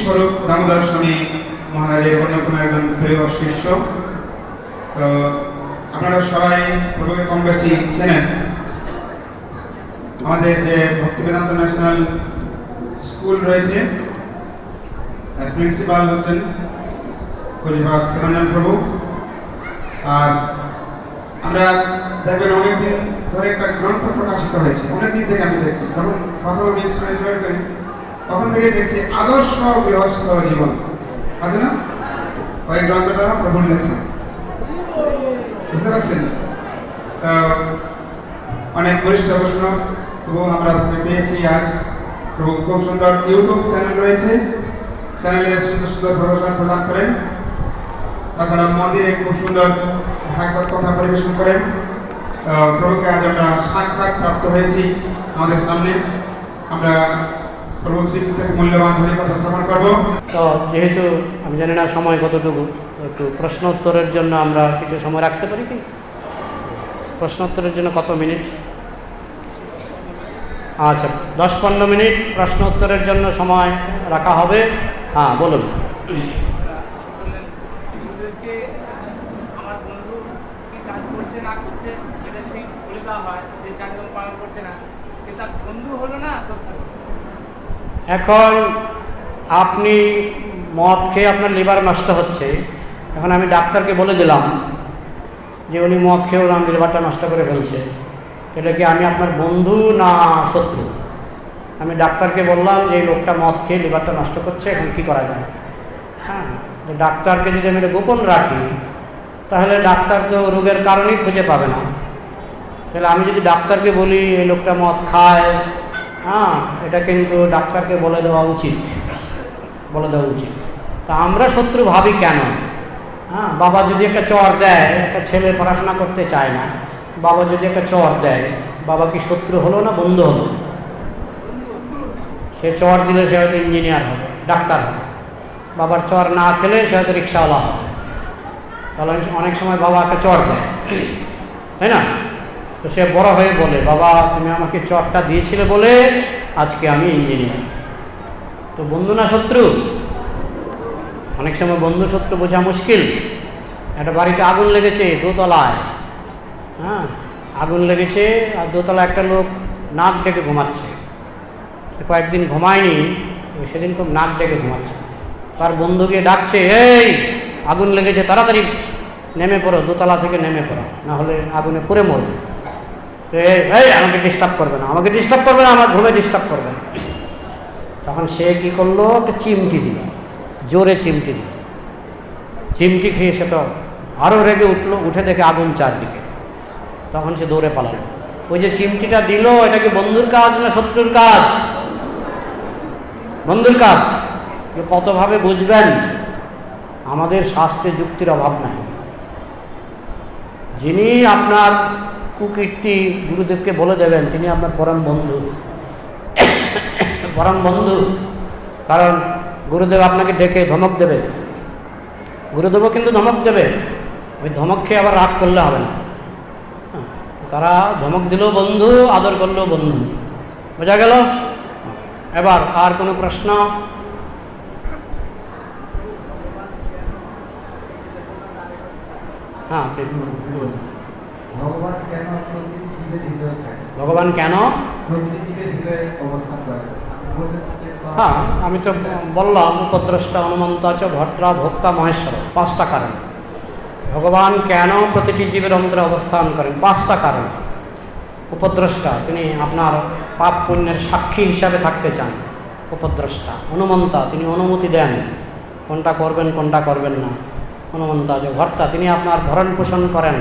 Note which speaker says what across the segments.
Speaker 1: স্বরূপ দামোদর স্বামী মহারাজের অন্যতম একজন প্রিয় শিষ্য। তো আপনারা সবাই প্রভুকে কম বেশি চেনেন। আমাদের যে ভক্তি বেদান্ত ন্যাশনাল স্কুল রয়েছে, প্রিন্সিপাল হচ্ছেন পরিভাগ রঞ্জন প্রভু। আর আমরা দেখবেন অনেকদিন ধরে একটা গ্রন্থ প্রকাশিত হয়েছে, অনেকদিন থেকে আমি দেখছি, যখন কথা বলবি জয়েন করি তখন থেকে দেখছি আদর্শ গৃহস্থ জীবন আছে না, ওই গ্রন্থটা প্রভুর লেখা, বুঝতে পারছেন? তো অনেক বরিষ্ঠ বৈষ্ণব তবু আমরা পেয়েছি আজ। প্রভু খুব সুন্দর ইউটিউব চ্যানেল রয়েছে, চ্যানেলে সুন্দর সুন্দর প্রবচন প্রদান করেন। তাছাড়া মন্দিরে খুব সুন্দর ভাগবত কথা পরিবেশন করেন। প্রভুকে আজ আমরা সাক্ষাৎ প্রাপ্ত হয়েছি আমাদের সামনে। আমরা প্রভু শ্রী থেকে মূল্যবান হরি কথা শ্রবণ করবো।
Speaker 2: তো যেহেতু আমি জানি না সময় কতটুকু, একটু প্রশ্ন উত্তরের জন্য আমরা কিছু সময় রাখতে পারি কি? প্রশ্ন উত্তরের জন্য কত মিনিট? আচ্ছা, 10-15 মিনিট প্রশ্ন উত্তরের জন্য সময় রাখা হবে। হ্যাঁ, বলুন। এখন আপনি মদ খেয়ে আপনার লিভার নষ্ট হচ্ছে, এখন আমি ডাক্তারকে বলে দিলাম যে উনি মদ খেয়ে ওর লিভারটা নষ্ট করে ফেলছে, এটা কি আমি আপনার বন্ধু না শত্রু? আমি ডাক্তারকে বললাম যে এই লোকটা মদ খেয়ে লিভারটা নষ্ট করছে, এখন কী করা যায়? হ্যাঁ, ডাক্তারকে যদি আমি এটা গোপন রাখি তাহলে ডাক্তার তো রোগের কারণেই খুঁজে পাবে না। তাহলে আমি যদি ডাক্তারকে বলি এই লোকটা মদ খায়, হ্যাঁ, এটা কিন্তু ডাক্তারকে বলে দেওয়া উচিত, বলে দেওয়া উচিত। তা আমরা শত্রু ভাবি কেন? হ্যাঁ, বাবা যদি একটা চর দেয়, একটা ছেলে পড়াশোনা করতে চায় না, বাবা যদি একটা চর দেয়, বাবা কি শত্রু হলো না বন্ধু হলো? সে চর দিলে সে হয়তো ইঞ্জিনিয়ার হবে, ডাক্তার হবে। বাবার চর না খেলে সে হয়তো রিক্সাওয়ালা হবে। তাহলে অনেক সময় বাবা একটা চর দেয়, তাই না? তো সে বড় হয়ে বলে, বাবা তুমি আমাকে চরটা দিয়েছিলে বলে আজকে আমি ইঞ্জিনিয়ার। তো বন্ধু না শত্রু? অনেক সময় বন্ধু শত্রু বোঝা মুশকিল। একটা বাড়িতে আগুন লেগেছে দোতলায়, হ্যাঁ, আগুন লেগেছে আর দোতলা একটা লোক নাক ডেকে ঘুমাচ্ছে। কয়েকদিন ঘুমায়নি, সেদিন খুব নাক ডেকে ঘুমাচ্ছে। তার বন্ধুকে ডাকছে, এই আগুন লেগেছে, তাড়াতাড়ি নেমে পড়ো, দোতলা থেকে নেমে পড়ো, না হলে আগুনে পুড়ে মরবে। এই আমাকে ডিস্টার্ব করবে না, আমাকে ডিস্টার্ব করবে না, আমার ঘুমে ডিস্টার্ব করবে না। তখন সে কি করলো, একটা চিমটি দিল, জোরে চিমটি দিল। চিমটি খেয়ে সে তো আরও রেগে উঠলো, উঠে দেখে আগুন চারদিকে। তখন সে দৌড়ে পালালো। ওই যে চিমটিটা দিল, এটা কি বন্ধুর কাজ না শত্রুর কাজ? বন্ধুর কাজ। কতভাবে বুঝবেন? আমাদের শাস্ত্রে যুক্তির অভাব নাই। যিনি আপনার কুকীর্তি গুরুদেবকে বলে দেবেন, তিনি আপনার পরম বন্ধু, পরম বন্ধু। কারণ গুরুদেব আপনাকে ডেকে ধমক দেবে, গুরুদেবও কিন্তু ধমক দেবে। ওই ধমক খেয়ে আবার রাগ করলে হবে না। তারা ধমক দিলেও বন্ধু, আদর করলেও বন্ধু। বোঝা গেল? এবার আর কোনো প্রশ্ন? হ্যাঁ, ভগবান কেন? হ্যাঁ, আমি তো বললাম উপদ্রষ্টা, অনুমন্তা চ ভর্তা, ভোক্তা, মহেশ্বর, 5টা কারণ। ভগবান কেন প্রতিটি জীবের অন্তরে অবস্থান করেন? 5টা কারণ। উপদ্রষ্টা, তিনি আপনার পাপ পুণ্যের সাক্ষী হিসাবে থাকতে চান, উপদ্রষ্টা। অনুমন্তা, তিনি অনুমতি দেন কোনটা করবেন কোনটা করবেন না, অনুমন্তা। যে ভর্তা, তিনি আপনার ভরণ পোষণ করেন,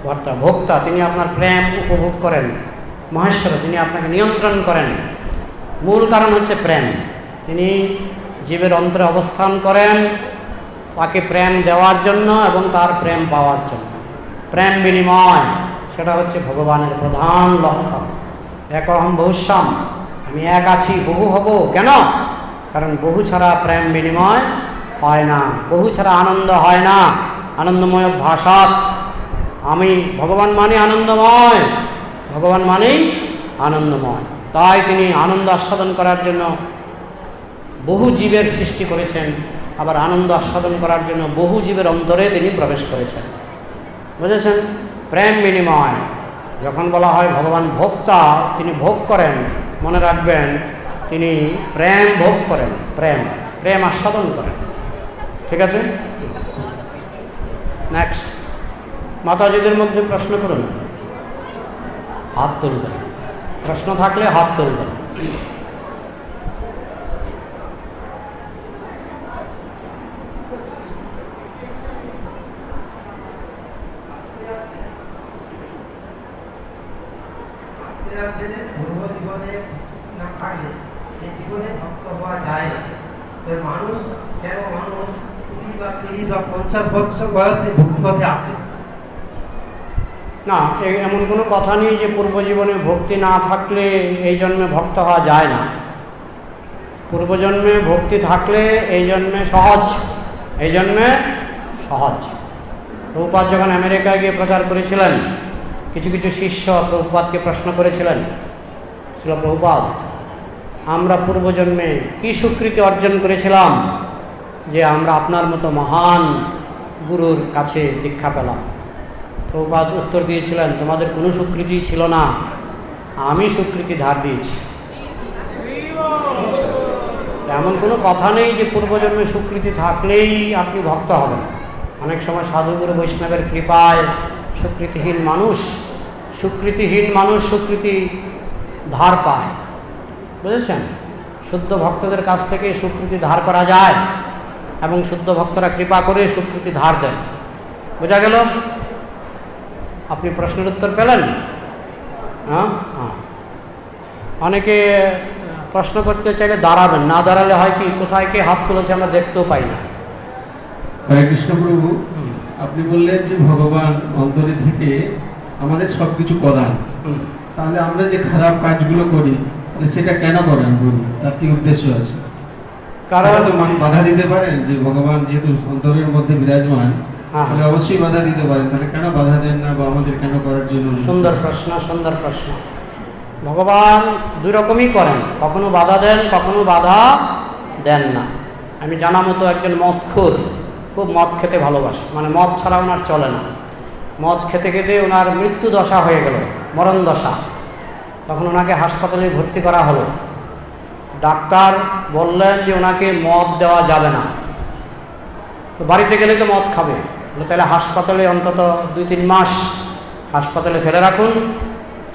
Speaker 2: ভর্তা। ভোক্তা, তিনি আপনার প্রেম উপভোগ করেন। মহেশ্বর, তিনি আপনাকে নিয়ন্ত্রণ করেন। মূল কারণ হচ্ছে প্রেম। তিনি জীবের অন্তরে অবস্থান করেন তাকে প্রেম দেওয়ার জন্য এবং তার প্রেম পাওয়ার জন্য। প্রেম বিনিময়, সেটা হচ্ছে ভগবানের প্রধান লক্ষ্য। একহম বহুশ্যাম, আমি এক আছি, বহু হব। কেন? কারণ বহু ছাড়া প্রেম বিনিময় হয় না, বহু ছাড়া আনন্দ হয় না। আনন্দময় ভাষা, আমি ভগবান মানে আনন্দময়, ভগবান মানেই আনন্দময়। তাই তিনি আনন্দ আস্বাদন করার জন্য বহু জীবের সৃষ্টি করেছেন, আবার আনন্দ আস্বাদন করার জন্য বহু জীবের অন্তরে তিনি প্রবেশ করেছেন। বুঝেছেন? প্রেম বিনিময়। যখন বলা হয় ভগবান ভোক্তা, তিনি ভোগ করেন, মনে রাখবেন তিনি প্রেম ভোগ করেন, প্রেম প্রেম আস্বাদন করেন। ঠিক আছে? নেক্সট, মাতাজিদের মধ্যে প্রশ্ন করুন, হাত তুলবেন, প্রশ্ন থাকলে হাত তুলবেন।
Speaker 3: পূর্ব জীবনে না থাকলে এই জীবনে ভক্ত হওয়া যায় না। তো মানুষ কেন 20 বা 30 বা 50 বছর বয়সে ভক্তি পথে আসে?
Speaker 2: না, এমন কোনো কথা নেই যে পূর্বজীবনে ভক্তি না থাকলে এই জন্মে ভক্ত হওয়া যায় না। পূর্বজন্মে ভক্তি থাকলে এই জন্মে সহজ, এই জন্মে সহজ। প্রভুপাদ যখন আমেরিকায় গিয়ে প্রচার করেছিলেন, কিছু কিছু শিষ্য প্রভুপাদকে প্রশ্ন করেছিলেন, ছিল প্রভুপাদ, আমরা পূর্বজন্মে কি স্বীকৃতি অর্জন করেছিলাম যে আমরা আপনার মতো মহান গুরুর কাছে দীক্ষা পেলাম? প্রভুপাদ উত্তর দিয়েছিলেন, তোমাদের কোনো স্বীকৃতি ছিল না, আমি স্বীকৃতি ধার দিয়েছি। এমন কোনো কথা নেই যে পূর্বজন্মে স্বীকৃতি থাকলেই আপনি ভক্ত হবেন। অনেক সময় সাধুগুরু বৈষ্ণবের কৃপায় স্বীকৃতিহীন মানুষ স্বীকৃতি ধার পায়। বুঝেছেন? শুদ্ধ ভক্তদের কাছ থেকে স্বীকৃতি ধার করা যায় এবং শুদ্ধ ভক্তরা কৃপা করে স্বীকৃতি ধার দেন। বোঝা গেল? আপনি প্রশ্নের উত্তর পেলেন? হ্যাঁ হ্যাঁ। অনেকে প্রশ্ন করতে চাইলে দাঁড়াবেন, না দাঁড়ালে হয় কি, কোথায় কে হাত তুলেছে আমরা দেখতেও পাই না।
Speaker 4: হরে কৃষ্ণ প্রভু, আপনি বললেন যে ভগবান অন্তরে থেকে আমাদের সবকিছু করান, তাহলে আমরা যে খারাপ কাজগুলো করি তাহলে সেটা কেন করেন বলুন? তার কি উদ্দেশ্য আছে? কারণ তো বাধা দিতে পারেন যে ভগবান যেহেতু অন্তরের মধ্যে বিরাজমান, তাহলে অবশ্যই বাধা দিতে পারেন, তাহলে কেন বাধা দেন না বা আমাদের কেন করার জন্য?
Speaker 2: সুন্দর প্রশ্ন, সুন্দর প্রশ্ন। ভগবান দুই রকমই করেন, কখনো বাধা দেন, কখনো বাধা দেন না। আমি জানা মতো একজন মদখোর, খুব মদ খেতে ভালোবাসে, মানে মদ ছাড়া ওনার চলে না। মদ খেতে খেতে ওনার মৃত্যু দশা হয়ে গেল, মরণ দশা। তখন ওনাকে হাসপাতালে ভর্তি করা হলো। ডাক্তার বললেন যে ওনাকে মদ দেওয়া যাবে না। তো বাড়িতে গেলে তো মদ খাবে, তাহলে হাসপাতালে অন্তত 2-3 মাস হাসপাতালে ফেলে রাখুন,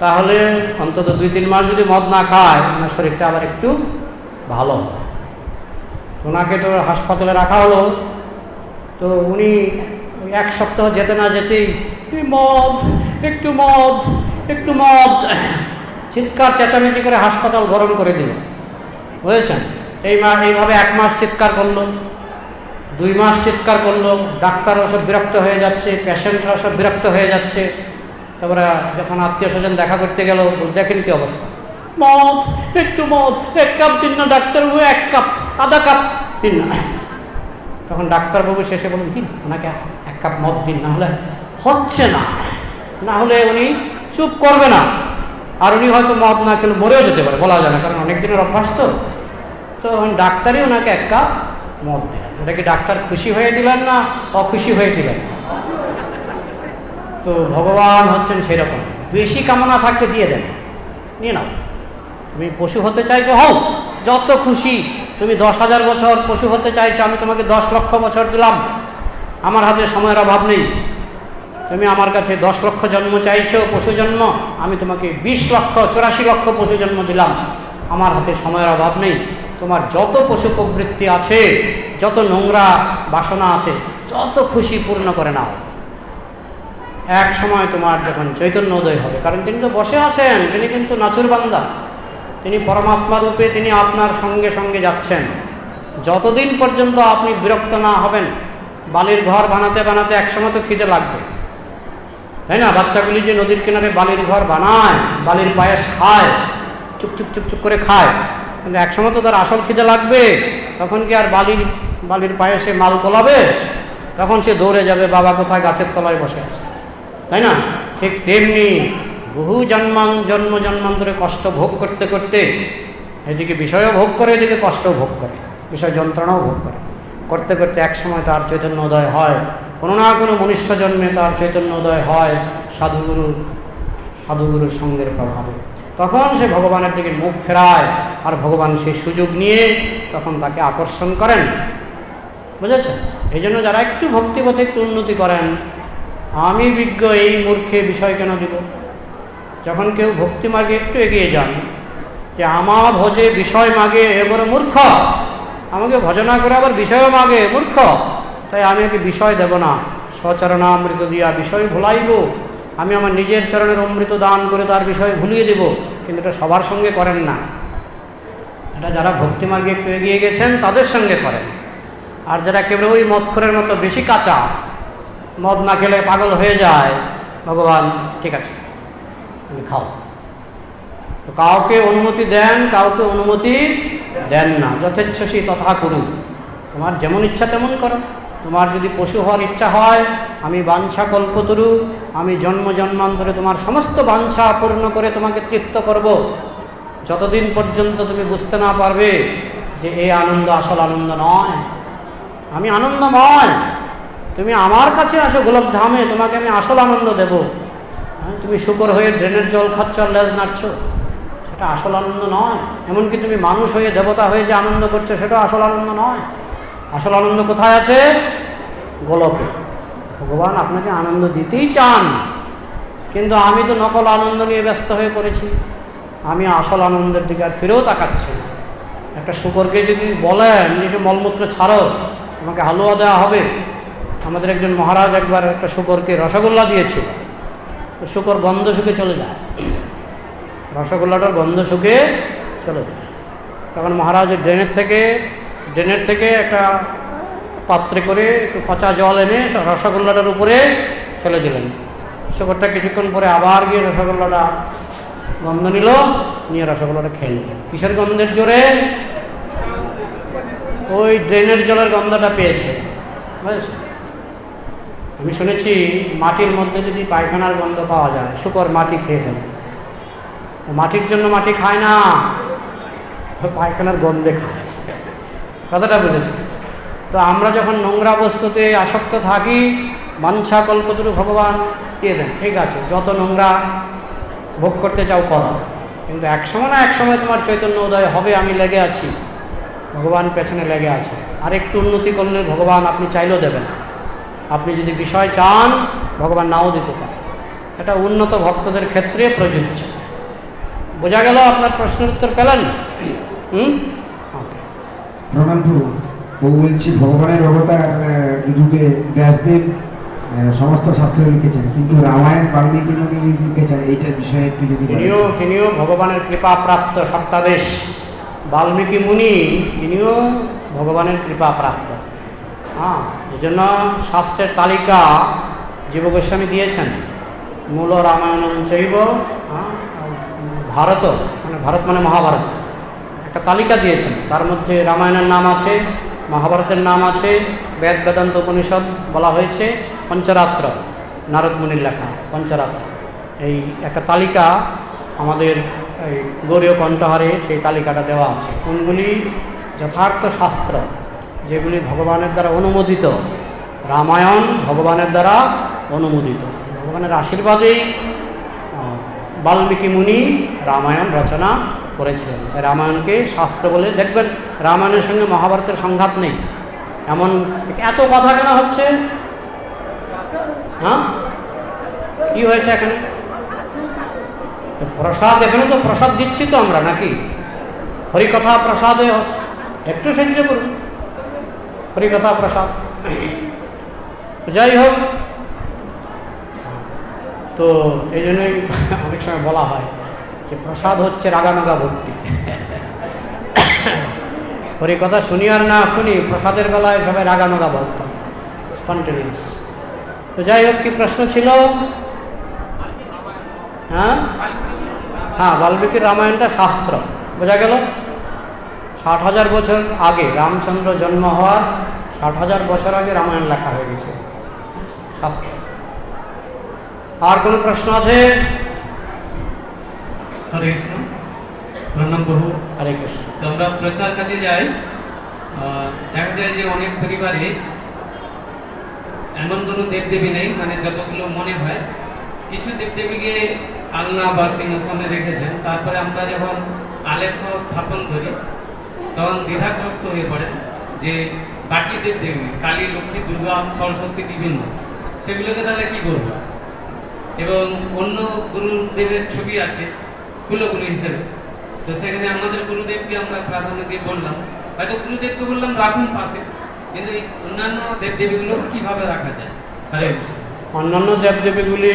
Speaker 2: তাহলে অন্তত 2-3 মাস যদি মদ না খায় ওনার শরীরটা আবার একটু ভালো হবে। ওনাকে তো হাসপাতালে রাখা হলো। তো উনি 1 সপ্তাহ যেতে না যেতেই মদ, একটু মদ, একটু মদ, চিৎকার চেঁচামেচি করে হাসপাতাল গরম করে দিল। বুঝেছেন? এইভাবে 1 মাস চিৎকার করলো, 2 মাস চিৎকার করলো। ডাক্তারও সব বিরক্ত হয়ে যাচ্ছে, পেশেন্টরা সব বিরক্ত হয়ে যাচ্ছে। তারপরে যখন আত্মীয় স্বজন দেখা করতে গেল, দেখেন কি অবস্থা, মদ, একটু মদ, 1 কাপ দিন না ডাক্তারবাবু, 1 কাপ, আধা কাপ দিন না। তখন ডাক্তারবাবু শেষে বলুন, দিন ওনাকে 1 কাপ মদ দিন, না হলে হচ্ছে না, না হলে উনি চুপ করবে না। আর উনি হয়তো মদ না খেলে মরেও যেতে পারে, বলা যায় না, কারণ অনেক দিনের অভ্যাস তো। তো ডাক্তারই ওনাকে 1 কাপ মদ দিলেন। এটা কি ডাক্তার খুশি হয়ে দিলেন না অখুশি হয়ে দিলেন? তো ভগবান হচ্ছেন সেরকম, বেশি কামনা থাকলে দিয়ে দেন, নিয়ে নাও। তুমি পশু হতে চাইছো, হও, যত খুশি। তুমি 10,000 বছর পশু হতে চাইছো, আমি তোমাকে 10 লক্ষ বছর দিলাম, আমার হাতে সময়ের অভাব নেই। তুমি আমার কাছে 10 লক্ষ জন্ম চাইছো, পশু জন্ম, আমি তোমাকে 20 লক্ষ 84 লক্ষ পশু জন্ম দিলাম, আমার হাতে সময়ের অভাব নেই। তোমার যত পশু প্রবৃত্তি আছে, যত নোংরা বাসনা আছে, যত খুশি পূর্ণ করে নাও। এক সময় তোমার যখন চৈতন্য উদয় হবে, কারণ তিনি তো বসে আছেন, তিনি কিন্তু নাচুর বান্দা, তিনি পরমাত্মা রূপে তিনি আপনার সঙ্গে সঙ্গে যাচ্ছেন। যতদিন পর্যন্ত আপনি বিরক্ত না হবেন, বালির ঘর বানাতে বানাতে একসময় তো খিদে লাগবে, তাই না? বাচ্চাগুলি যে নদীর কিনারে বালির ঘর বানায়, বালির পায়েস খায়, চুপচুপ চুপচুপ করে খায়, কিন্তু একসময় তো তার আসল খিদে লাগবে। তখন কি আর বালির পায়েসে মাল তোলাবে? তখন সে দৌড়ে যাবে, বাবা কোথায়, গাছের তলায় বসে আছে, তাই না? ঠিক তেমনি বহু জন্মান্তরে কষ্ট ভোগ করতে করতে এদিকে বিষয়ও ভোগ করে, এদিকে কষ্টও ভোগ করে। বিষয় যন্ত্রণাও ভোগ করে। করতে করতে এক সময় তার চৈতন্য উদয় হয়, কোনো না কোনো মনুষ্য জন্মে তার চৈতন্য উদয় হয় সাধুগুরুর সঙ্গের প্রভাবে। তখন সে ভগবানের দিকে মুখ ফেরায়, আর ভগবান সেই সুযোগ নিয়ে তখন তাকে আকর্ষণ করেন। বুঝেছেন? এই জন্য যারা একটু ভক্তিপথে একটু উন্নতি করেন, আমি বিজ্ঞ এই মূর্খে বিষয় কেন দিব। যখন কেউ ভক্তি মার্গে একটু এগিয়ে যান, যে আমার ভোজে বিষয় মাগে এবারে মূর্খ, আমাকে ভজনা করে আবার বিষয়ও মাগে, মূর্খ। তাই আমি ওকে বিষয় দেব না, স্বচরণামৃত দিয়া বিষয় ভুলাইব। আমি আমার নিজের চরণের অমৃত দান করে তার বিষয় ভুলিয়ে দেব। কিন্তু এটা সবার সঙ্গে করেন না, এটা যারা ভক্তি মার্গে একটু এগিয়ে গেছেন তাদের সঙ্গে করেন। আর যারা কেবল ওই মদখোরের মতো বেশি কাঁচা, মদ না খেলে পাগল হয়ে যায়, ভগবান ঠিক আছে তুমি খাও। তো কাউকে অনুমতি দেন, কাউকে অনুমতি দেন না। যথেচ্ছসী তথা করুন, তোমার যেমন ইচ্ছা তেমন করো। তোমার যদি পশু হওয়ার ইচ্ছা হয়, আমি বাঞ্ছা কল্পতরু, আমি জন্ম জন্মান্তরে তোমার সমস্ত বাঞ্ছা পূর্ণ করে তোমাকে তৃপ্ত করব, যতদিন পর্যন্ত তুমি বুঝতে না পারবে যে এই আনন্দ আসল আনন্দ নয়, আমি আনন্দময়। তুমি আমার কাছে আসো গোলকধামে, তোমাকে আমি আসল আনন্দ দেব। তুমি শুকর হয়ে ড্রেনের জল খাচ্ছ আর লেজ নাড়ছ, সেটা আসল আনন্দ নয়। এমনকি তুমি মানুষ হয়ে দেবতা হয়ে যে আনন্দ করছো, সেটা আসল আনন্দ নয়। আসল আনন্দ কোথায় আছে? গোলকে। ভগবান আপনাকে আনন্দ দিতেই চান, কিন্তু আমি তো নকল আনন্দ নিয়ে ব্যস্ত হয়ে পড়েছি। আমি আসল আনন্দের দিকে আর ফিরেও তাকাচ্ছি না। একটা শুকরকে যদি বলেন যে মলমূত্র ছাড়ো, তোমাকে হালুয়া দেওয়া হবে। আমাদের একজন মহারাজ একবার একটা শুকরকে রসগোল্লা দিয়েছিল, তো শুকর গন্ধ শুকে চলে যায়, রসগোল্লাটার গন্ধ শুকে চলে যায়। তখন মহারাজ ড্রেনের থেকে একটা পাত্রে করে একটু পচা জল এনে রসগোল্লাটার উপরে ফেলে দিলেন। শুকরটা কিছুক্ষণ পরে আবার গিয়ে রসগোল্লাটা গন্ধ নিল, নিয়ে রসগোল্লাটা খেয়ে নিল। কিসের গন্ধের জোরে? ওই ড্রেনের জলের গন্ধটা পেয়েছে। বুঝেছে? আমি শুনেছি মাটির মধ্যে যদি পায়খানার গন্ধ পাওয়া যায়, শুকর মাটি খেয়ে ফেলে। মাটির জন্য মাটি খায় না, পায়খানার গন্ধে খায়। কথাটা বুঝেছি? তো আমরা যখন নোংরা বস্তুতে আসক্ত থাকি, বাঞ্ছা কল্পতরু ভগবান দিয়ে দেন, ঠিক আছে যত নোংরা ভোগ করতে চাও করো, কিন্তু একসময় না একসময় তোমার চৈতন্য উদয় হবে, আমি লেগে আছি, ভগবান পেছনে লেগে আছে। আর একটু উন্নতি করলে ভগবান আপনি চাইলেও দেবেন। আপনি যদি বিষয় চান, ভগবান নাও দিতে পারে। এটা উন্নত ভক্তদের ক্ষেত্রে প্রযোজ্য। বোঝা গেল? আপনার প্রশ্নের উত্তর পেলেন?
Speaker 5: প্রণাম প্রভু। প্রভু বলছি, ভগবানের অবতার যুগে ব্যাসদেব সমস্ত শাস্ত্র লিখেছেন, কিন্তু রামায়ণ বাল্মীকি মুনি লিখেছেন। এইটার বিষয়ে একটু যদি
Speaker 2: তিনিও ভগবানের কৃপা প্রাপ্ত সত্তাদেশ। বাল্মীকি মুনি তিনিও ভগবানের কৃপা প্রাপ্ত। এই জন্য শাস্ত্রের তালিকা জীব গোস্বামী দিয়েছেন। মূল রামায়ণ চৈব ভারত, ভারত মানে মহাভারত, একটা তালিকা দিয়েছেন। তার মধ্যে রামায়ণের নাম আছে, মহাভারতের নাম আছে, বেদ বেদান্ত উপনিষদ বলা হয়েছে, পঞ্চরাত্র নারদ মুনির লেখা পঞ্চরাত্র। এই একটা তালিকা আমাদের এই গৌরীয় কণ্ঠহারে সেই তালিকাটা দেওয়া আছে। কোনগুলি যথার্থ শাস্ত্র, যেগুলি ভগবানের দ্বারা অনুমোদিত। রামায়ণ ভগবানের দ্বারা অনুমোদিত, ভগবানের আশীর্বাদেই বাল্মীকি মুনি রামায়ণ রচনা করেছিলেন। তাই রামায়ণকে শাস্ত্র বলে। দেখবেন রামায়ণের সঙ্গে মহাভারতের সংঘাত নেই। এমন এত কথা কেন হচ্ছে? কি হয়েছে এখানে? প্রসাদ, এখানে তো প্রসাদ দিচ্ছি তো আমরা, নাকি? হরিকথা প্রসাদে হচ্ছে, একটু সহ্য করুন। হরিকথা প্রসাদ যাই হোক, তো এই জন্যই অনেক সময় বলা হয় যে প্রসাদ হচ্ছে রাগানুগা ভক্তি। হরিকথা শুনি আর না শুনি, প্রসাদের বেলায় সবাই রাগানুগা ভক্ত, স্পন্টেনিয়াস। তো যাই হোক, কি প্রশ্ন ছিল? হ্যাঁ, বাল্মীকির রামায়ণটা শাস্ত্র। বোঝা গেল? 60,000 বছর আগে, রামচন্দ্র জন্ম হওয়ার 60,000 বছর আগে রামায়ণ লেখা হয়ে গেছে, শাস্ত্র। আর কোনো প্রশ্ন আছে?
Speaker 6: হরে কৃষ্ণ। প্রণাম প্রভু।
Speaker 2: হরে কৃষ্ণ।
Speaker 6: তো আমরা প্রচার কাজে যাই, দেখা যায় যে অনেক পরিবারে এমন কোনো দেবদেবী নেই, মানে যতগুলো মনে হয় কিছু দেবদেবীকে আলনা বা সিংহাসনে রেখেছেন, তারপরে আমরা যখন আলেখ্য স্থাপন করি তখন দ্বিধাগ্রস্ত হয়ে পড়েন যে বাকি দেবদেবী কালী, লক্ষ্মী, দুর্গা, সরস্বতী বিভিন্ন, সেগুলোকে তাহলে কি করবো? এবং অন্য গুরুদেবের ছবি আছে কুলগুরু হিসেবে, তো সেখানে আমাদের গুরুদেবকে আমরা প্রাধান্য দিয়ে বললাম, হয়তো গুরুদেবকে বললাম রাখুন পাশে, কিন্তু এই অন্যান্য দেবদেবীগুলো কিভাবে রাখা যায়? হরে কৃষ্ণ।
Speaker 2: অন্যান্য দেবদেবীগুলি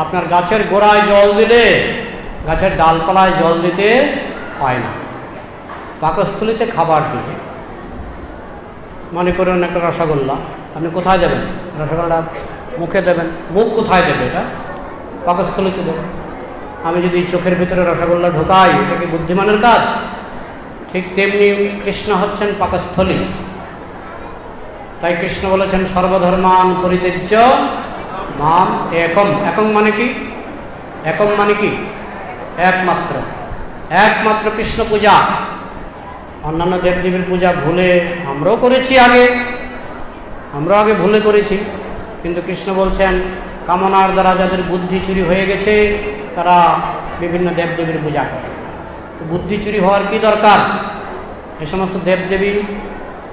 Speaker 2: আপনার গাছের গোড়ায় জল দিলে গাছের ডালপালায় জল দিতে হয় না, পাকস্থলিতে খাবার দিবে। মনে করুন একটা রসগোল্লা, আপনি কোথায় দেবেন? রসগোল্লাটা মুখে দেবেন, মুখ কোথায় দেবে? এটা পাকস্থলিতে দেবেন। আমি যদি চোখের ভিতরে রসগোল্লা ঢোকাই, এটা কি বুদ্ধিমানের কাজ? ঠিক তেমনি কৃষ্ণ হচ্ছেন পাকস্থলী। তাই কৃষ্ণ বলেছেন সর্বধর্মান পরিত্যাজ্য মাম একম। একম মানে কি? একম মানে কি? একমাত্র। একমাত্র কৃষ্ণ পূজা। অন্যান্য দেবদেবীর পূজা ভুলে আমরাও করেছি, আমরাও আগে ভুলে করেছি, কিন্তু কৃষ্ণ বলছেন কামনার দ্বারা যাদের বুদ্ধি চুরি হয়ে গেছে তারা বিভিন্ন দেবদেবীর পূজা করে। তো বুদ্ধি চুরি হওয়ার কি দরকার? এই সমস্ত দেবদেবী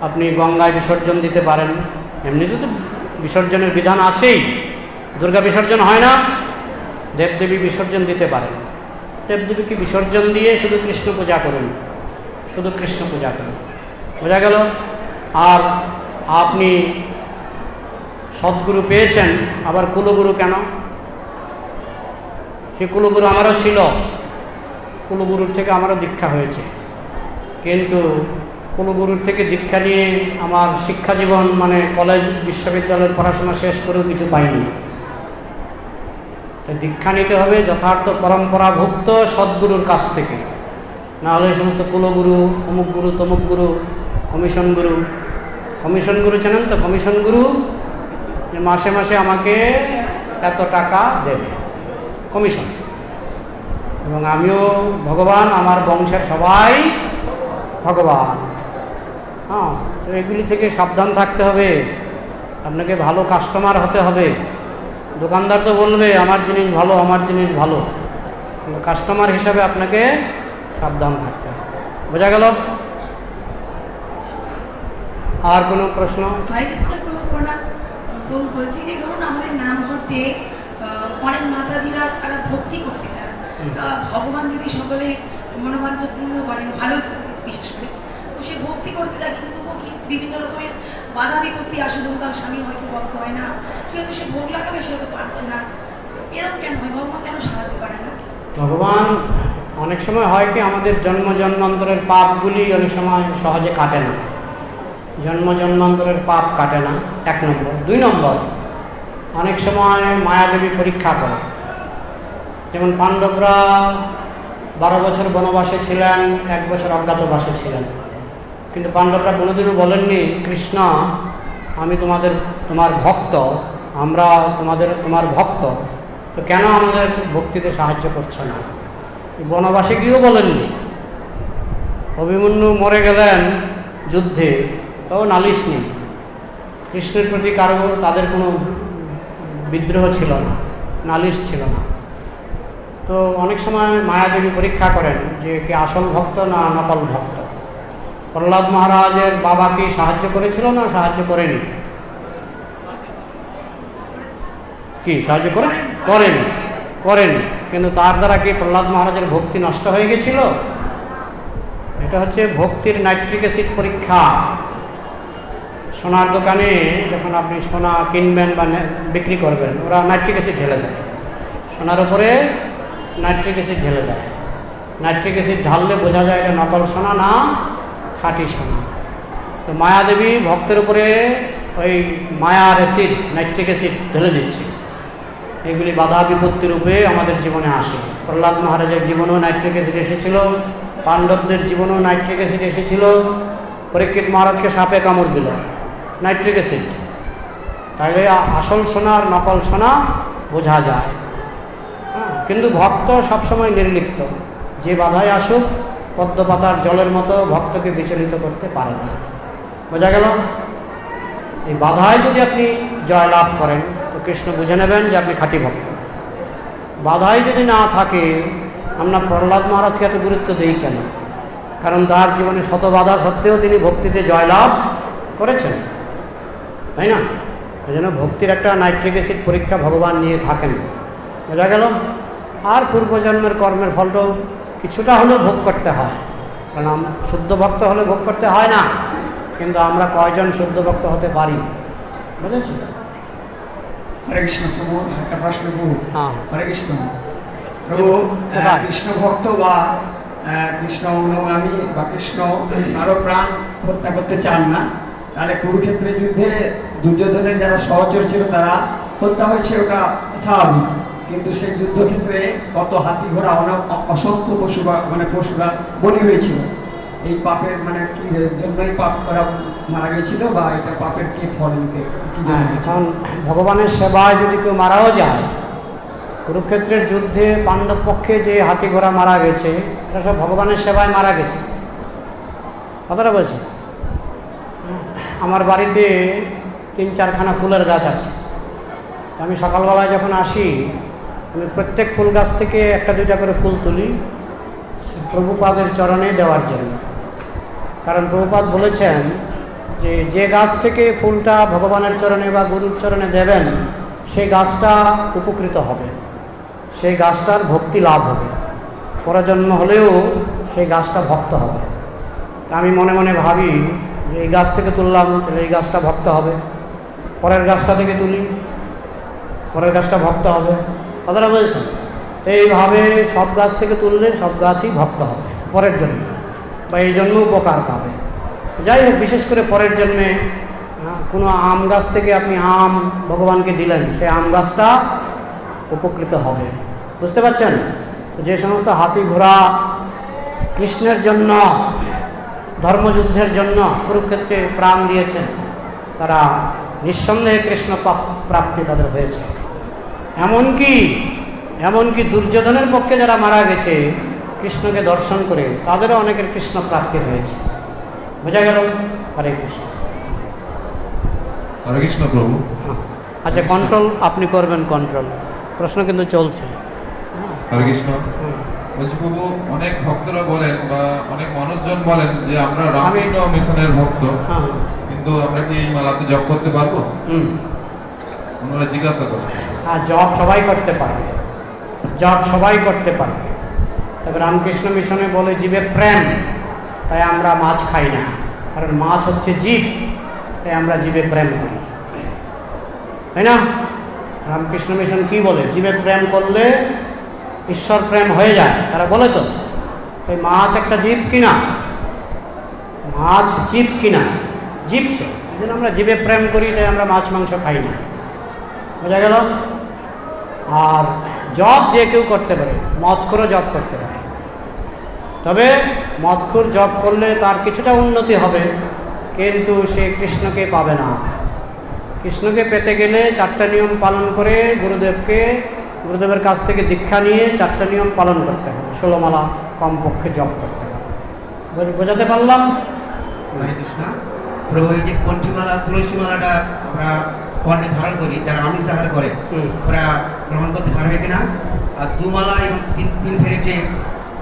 Speaker 2: আপনি গঙ্গায় বিসর্জন দিতে পারেন, এমনিতে তো বিসর্জনের বিধান আছেই। দুর্গা বিসর্জন হয় না, দেবদেবী বিসর্জন দিতে পারেন। দেবদেবীকে বিসর্জন দিয়ে শুধু কৃষ্ণ পূজা করুন, শুধু কৃষ্ণ পূজা করুন। বোঝা গেল? আর আপনি সদ্গুরু পেয়েছেন, আবার কুলগুরু কেন? সে কুলগুরু আমারও ছিল, কুলগুরুর থেকে আমারও দীক্ষা হয়েছে, কিন্তু কুলগুরুর থেকে দীক্ষা নিয়ে আমার শিক্ষা জীবন মানে কলেজ বিশ্ববিদ্যালয়ের পড়াশোনা শেষ করেও কিছু পাইনি। তো দীক্ষা নিতে হবে যথার্থ পরম্পরাভুক্ত সদ্গুরুর কাছ থেকে, নাহলে এই সমস্ত কুলগুরু, অমুক গুরু, তমুক গুরু, কমিশন গুরু। কমিশন গুরু চেনেন তো? কমিশন গুরু যে মাসে মাসে আমাকে এত টাকা দেবে, কমিশন। এবং আমিও ভগবান, আমার বংশের সবাই ভগবান। হ্যাঁ, তো এগুলি থেকে সাবধান থাকতে হবে। আপনাকে ভালো কাস্টমার হতে হবে। দোকানদার তো বলবে আমার জিনিস ভালো, আমার জিনিস ভালো, কিন্তু কাস্টমার হিসাবে আপনাকে সাবধান থাকতে হবে। বোঝা গেল? আর কোনো প্রশ্ন?
Speaker 7: বলছি যে ধরুন আমাদের নাম ঘটে অনেক মাতাজিরা তারা ভক্তি করতে চান, ভগবান যদি সকলে মনোবাঞ্ছা পূর্ণ করেন, ভালো বিশেষ করে, তো সে ভক্তি করতে যায়, কিন্তু তবুও কি বিভিন্ন রকমের বাধা বিপত্তি আসে। ধরুন তার স্বামী হয়তো ভক্ত হয় না, যেহেতু সে ভোগ লাগাবে সে হয়তো পারছে না, এরকম কেন হয়? ভগবান কেন সাহায্য করেন না?
Speaker 2: ভগবান অনেক সময় হয় কি, আমাদের জন্ম জন্মান্তরের পাপগুলি অনেক সময় সহজে কাটে না। জন্ম জন্মান্তরের পাপ কাটে না, 1 নম্বর। 2 নম্বর, অনেক সময় মায়াদেবী পরীক্ষা করে। যেমন পাণ্ডবরা 12 বছর বনবাসে ছিলেন, 1 বছর অজ্ঞাতবাসে ছিলেন, কিন্তু পাণ্ডবরা কোনোদিনও বলেননি কৃষ্ণ আমি তোমার ভক্ত, আমরা তোমার ভক্ত, তো কেন আমাদের ভক্তিতে সাহায্য করছো না? বনবাসে গিয়েও বলেননি। অভিমন্যু মরে গেলেন যুদ্ধে, তাও নালিশ নেই। কৃষ্ণের প্রতি কারো তাদের কোনো বিদ্রোহ ছিল না, নালিশ ছিল না। তো অনেক সময় মায়াদেবী পরীক্ষা করেন যে কে আসল ভক্ত না নকল ভক্ত। প্রহ্লাদ মহারাজের বাবা কি সাহায্য করেছিল না সাহায্য করেনি? কি সাহায্য করেনি, কিন্তু তার দ্বারা কি প্রহ্লাদ মহারাজের ভক্তি নষ্ট হয়ে গেছিল? এটা হচ্ছে ভক্তির নাইট্রিক অ্যাসিড পরীক্ষা। সোনার দোকানে যখন আপনি সোনা কিনবেন বা বিক্রি করবেন, ওরা নাইট্রিক অ্যাসিড ঢেলে দেয়, সোনার উপরে নাইট্রিক অ্যাসিড ঢেলে দেয়। নাইট্রিক অ্যাসিড ঢাললে বোঝা যায় এটা নকল সোনা না খাঁটি সোনা। তো মায়াদেবী ভক্তের উপরে ওই মায়ার অ্যাসিড, নাইট্রিক অ্যাসিড ঢেলে দিচ্ছে। এগুলি বাধা বিপত্তি রূপে আমাদের জীবনে আসে। প্রহ্লাদ মহারাজের জীবনেও নাইট্রিক অ্যাসিড এসেছিল, পাণ্ডবদের জীবনেও নাইট্রিক অ্যাসিড এসেছিল। পরীক্ষিত মহারাজকে সাপে কামড় দিল, নাইট্রিক অ্যাসিড। তাহলে আসল সোনা আর নকল সোনা বোঝা যায়। কিন্তু ভক্ত সবসময় নির্লিপ্ত, যে বাধায় আসুক পদ্মপাতার জলের মতো ভক্তকে বিচলিত করতে পারে না। বোঝা গেল? এই বাধায় যদি আপনি জয়লাভ করেন তো কৃষ্ণ বুঝে নেবেন যে আপনি খাঁটি ভক্ত। বাধাই যদি না থাকে, আমরা প্রহ্লাদ মহারাজকে এত গুরুত্ব দিই কেন? কারণ তার জীবনে শত বাধা সত্ত্বেও তিনি ভক্তিতে জয়লাভ করেছেন, তাই না? এই জন্য ভক্তির একটা নাইট্রিক অ্যাসিড পরীক্ষা ভগবান নিয়ে থাকেন। বোঝা গেল? আর পূর্বজন্মের কর্মের ফলটাও কিছুটা হলেও ভোগ করতে হয়, কারণ শুদ্ধ ভক্ত হলে ভোগ করতে হয় না। কিন্তু আমরা কয়জন শুদ্ধ ভক্ত হতে পারি, বুঝেছি?
Speaker 8: হরে কৃষ্ণ প্রভু, একটা প্রশ্ন প্রভু।
Speaker 2: হ্যাঁ।
Speaker 8: হরে কৃষ্ণ প্রভু,
Speaker 2: কোথায়?
Speaker 8: কৃষ্ণ ভক্ত বা কৃষ্ণ অনুগামী বা কৃষ্ণ আরো প্রাণ হত্যা করতে চান না, তাহলে কুরুক্ষেত্রের যুদ্ধে দুর্যোধনের যারা সহচর ছিল তারা হত্যা হয়েছে, ওটা স্বাভাবিক। কিন্তু সেই যুদ্ধক্ষেত্রে কত হাতি ঘোড়া অসংখ্য পশু মানে পশুরা বলি হয়েছিল। এই পাপের মানে কি জন্যই পাপ করা মারা গেছিল, বা এটা পাপের কি ফল কি জানেন?
Speaker 2: এখন ভগবানের সেবায় যদি কেউ মারাও যায়, কুরুক্ষেত্রের যুদ্ধে পাণ্ডব পক্ষে যে হাতি ঘোড়া মারা গেছে, এটা সব ভগবানের সেবায় মারা গেছে। কথাটা বলছি, আমার বাড়িতে 3-4খানা ফুলের গাছ আছে। আমি সকালবেলায় যখন আসি, আমি প্রত্যেক ফুল গাছ থেকে 1-2টা করে ফুল তুলি প্রভুপাদের চরণে দেওয়ার জন্য। কারণ প্রভুপাদ বলেছেন যে যে গাছ থেকে ফুলটা ভগবানের চরণে বা গুরুর চরণে দেবেন, সেই গাছটা উপকৃত হবে, সেই গাছটার ভক্তি লাভ হবে, পরজন্ম হলেও সেই গাছটা ভক্ত হবে। আমি মনে মনে ভাবি যে এই গাছ থেকে তুললাম, তাহলে এই গাছটা ভক্ত হবে, পরের গাছটা থেকে তুলি, পরের গাছটা ভক্ত হবে। কথাটা বলছেন? এইভাবে সব গাছ থেকে তুললে সব গাছই ভক্ত হবে পরের জন্মে, বা এই জন্য উপকার পাবে। যাই হোক, বিশেষ করে পরের জন্মে কোনো আম গাছ থেকে আপনি আম ভগবানকে দিলেন, সেই আম গাছটা উপকৃত হবে। বুঝতে পারছেন? যে সমস্ত হাতি ঘোড়া কৃষ্ণের জন্য, ধর্মযুদ্ধের জন্য কুরুক্ষেত্রে প্রাণ দিয়েছেন, তারা নিঃসন্দেহে কৃষ্ণ প্রাপ্তি তাদের হয়েছে। এমনকি দুর্যোধনের পক্ষে যারা মারা গেছে কৃষ্ণকে দর্শন করে, তাদেরও অনেকের কৃষ্ণ প্রাপ্তি হয়েছে। বোঝা গেল? হরে কৃষ্ণ।
Speaker 9: হরে কৃষ্ণ প্রভু।
Speaker 2: আচ্ছা, কন্ট্রোল আপনি করবেন, কন্ট্রোল। প্রশ্ন কিন্তু চলছে।
Speaker 9: হরে কৃষ্ণ। বলছি প্রভু, অনেক ভক্তরা বলেন বা অনেক মানুষজন বলেন যে আমরা রামকৃষ্ণ মিশনের ভক্ত, কিন্তু আমরা কি এই মালাতে জপ করতে পারবো? ওনারা জিজ্ঞাসা করেন।
Speaker 2: হ্যাঁ, জপ সবাই করতে পারবে, জপ সবাই করতে পারবে। তবে রামকৃষ্ণ মিশনে বলে জীবে প্রেম, তাই আমরা মাছ খাই না, কারণ মাছ হচ্ছে জীব, তাই আমরা জীবে প্রেম করি, তাই না? রামকৃষ্ণ মিশন কি বলে? জীবে প্রেম করলে ঈশ্বর প্রেম হয়ে যায়, তারা বলে তো। এই মাছ একটা জীব কিনা? মাছ জীব কিনা? জীব তো। এই জন্য আমরা জীবে প্রেম করি, তাই আমরা মাছ মাংস খাই না। বোঝা গেল? আর জপ যে কেউ করতে পারে, মদখোরও জপ করতে পারে। তবে মদখোর জপ করলে তার কিছুটা উন্নতি হবে, কিন্তু সে কৃষ্ণকে পাবে না। কৃষ্ণকে পেতে গেলে 4টা নিয়ম পালন করে গুরুদেবের কাছ থেকে দীক্ষা নিয়ে 4টা নিয়ম পালন করতে হবে, 16 মালা কমপক্ষে জপ করতে হবে। বোঝাতে পারলাম?
Speaker 3: হরে কৃষ্ণ প্রভু, এই যে কণ্ঠীমালা, তুলসী মালাটা আমরা কর্ণে ধারণ করি, যারা আমিষ আহার করে ওরা গ্রহণ করতে পারবে কিনা? আর 2 মালা এবং 3 ফেরিতে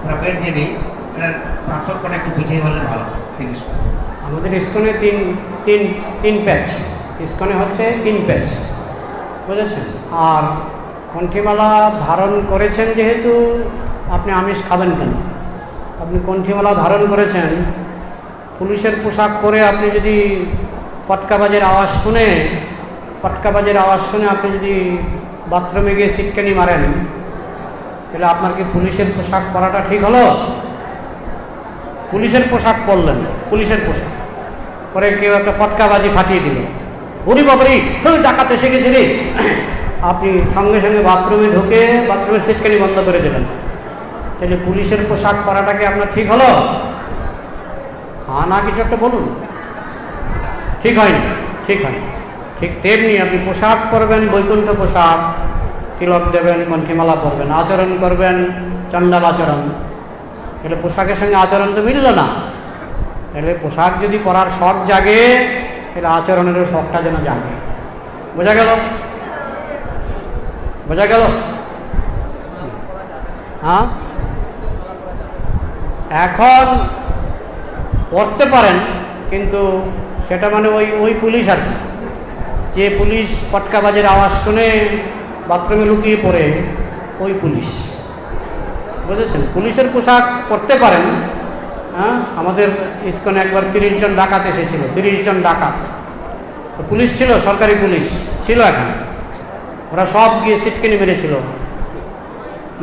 Speaker 3: ওরা পেট দিয়ে নেই, এটার পার্থক্যটা একটু বুঝিয়ে বললে ভালো হয়। হরে কৃষ্ণ।
Speaker 2: আমাদের ইস্কনে তিন প্যাচ, ইস্কনে হচ্ছে 3 প্যাচ, বুঝেছেন? আর কণ্ঠীমালা ধারণ করেছেন যেহেতু, আপনি আমিষ খাবেন কেন? আপনি কণ্ঠীমালা ধারণ করেছেন, পুলিশের পোশাক পরে আপনি যদি পটকাবাজের আওয়াজ শুনে আপনি যদি বাথরুমে গিয়ে সিটকানি মারেন, তাহলে আপনার কি পুলিশের পোশাক পরাটা ঠিক হলো? পুলিশের পোশাক পরলেন, পুলিশের পোশাক পরে কেউ একটা পটকাবাজি ফাটিয়ে দিল, ওরে বাবারি ডাকাতে এসে গেছে রে, আপনি সঙ্গে সঙ্গে বাথরুমে ঢুকে বাথরুমের সিটকানি বন্ধ করে দেবেন, তাহলে পুলিশের পোশাক পরাটাকে আপনার ঠিক হলো? হ্যাঁ না কিছু একটা বলুন। ঠিক হয়নি, ঠিক হয়নি। ঠিক তেমনি আপনি পোশাক পরবেন, বৈকুণ্ঠ পোশাক, তিলক দেবেন, কণ্ঠীমালা পরবেন, আচরণ করবেন চণ্ডাল আচরণ, তাহলে পোশাকের সঙ্গে আচরণ তো মিলল না। তাহলে পোশাক যদি পরার শখ জাগে তাহলে আচরণেরও শখটা যেন জাগে। বোঝা গেল? বোঝা গেল? হ্যাঁ, এখন পড়তে পারেন, কিন্তু সেটা মানে ওই পুলিশ আর কি, যে পুলিশ পটকাবাজের আওয়াজ শুনে বাথরুমে লুকিয়ে পড়ে, ওই পুলিশ। বুঝেছেন? পুলিশের পোশাক পরতে পারেন। হ্যাঁ, আমাদের ইসকনে একবার 30 জন ডাকাত এসেছিল, 30 জন ডাকাত। তো পুলিশ ছিল, সরকারি পুলিশ ছিল এখানে। ওরা সব গিয়ে সিটকেনি মেরেছিল,